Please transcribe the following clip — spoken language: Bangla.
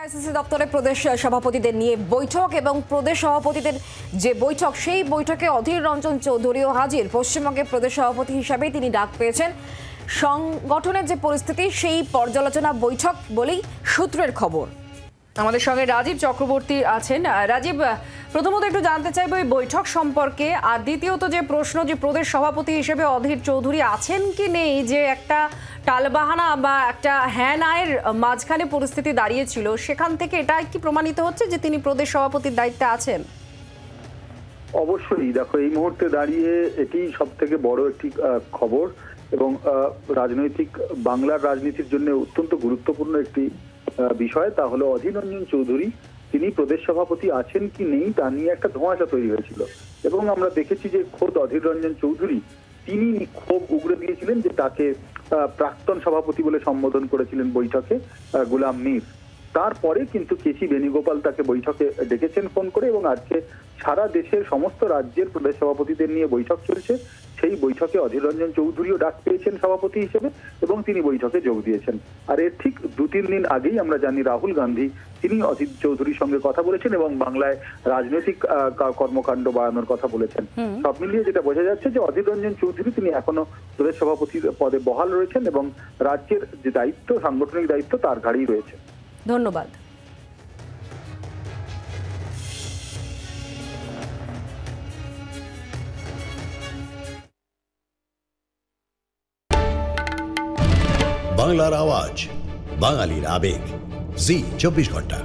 আইসিসি দপ্তরে প্রদেশ সভাপতিদের নিয়ে বৈঠক এবং প্রদেশ সভাপতিদের যে বৈঠক সেই বৈঠকে অধীর রঞ্জন চৌধুরীও হাজির। পশ্চিমবঙ্গের প্রদেশ সভাপতি হিসাবে তিনি ডাক পেয়েছেন। সংগঠনের যে পরিস্থিতি সেই পর্যালোচনা বৈঠক বলেই সূত্রের খবর। আমাদের সঙ্গে রাজীব চক্রবর্তী আছেন। রাজীব, প্রথমত একটু জানতে চাইবো এই বৈঠক সম্পর্কে, আর দ্বিতীয়ত যে প্রশ্ন যে প্রদেশ সভাপতি হিসেবে অধীর চৌধুরী আছেন কি নেই, যে একটা টালবাহানা বা একটা হ্যাঁ নায়ের মাঝখানে পরিস্থিতি দাঁড়িয়েছিল, সেখান থেকে এটা কি প্রমাণিত হচ্ছে যে তিনি প্রদেশ সভাপতির দায়িত্বে আছেন? অবশ্যই, দেখো এই মুহূর্তে দাঁড়িয়ে এটি সব থেকে বড় একটি খবর এবং রাজনৈতিক বাংলার রাজনীতির জন্য অত্যন্ত গুরুত্বপূর্ণ একটি বিষয়। তা হলো অধীর রঞ্জন চৌধুরী তিনি প্রদেশ সভাপতি আছেন কি নেই তা নিয়ে একটা ধোঁয়াশা তৈরি হয়েছিল এবং আমরা দেখেছি যে খোদ অধীর রঞ্জন চৌধুরী তিনি ক্ষোভ উগরে দিয়েছিলেন যে তাকে প্রাক্তন সভাপতি বলে সম্বোধন করেছিলেন বৈঠকে গোলাম মীর। তারপরে কিন্তু কেসি বেণুগোপাল তাকে বৈঠকে ডেকেছেন ফোন করে এবং আজকে সারা দেশের সমস্ত রাজ্যের প্রদেশ সভাপতিদের নিয়ে বৈঠক চলছে। সেই বৈঠকে অধীর রঞ্জন চৌধুরীও ডাক পেয়েছেন সভাপতি হিসেবে এবং তিনি বৈঠকে যোগ দিয়েছেন। আর এর ঠিক 2-3 দিন আগেই আমরা জানি রাহুল গান্ধী তিনি অধীর চৌধুরীর সঙ্গে কথা বলেছেন এবং বাংলায় রাজনৈতিক কর্মকাণ্ড বাড়ানোর কথা বলেছেন। সব মিলিয়ে যেটা বোঝা যাচ্ছে যে অধীর রঞ্জন চৌধুরী তিনি এখনো প্রদেশ সভাপতির পদে বহাল রয়েছেন এবং রাজ্যের যে দায়িত্ব, সাংগঠনিক দায়িত্ব তার ঘাড়েই রয়েছে। ধন্যবাদ। বাংলার আওয়াজ, বাঙালির আবেগ, জি 24 ঘন্টা।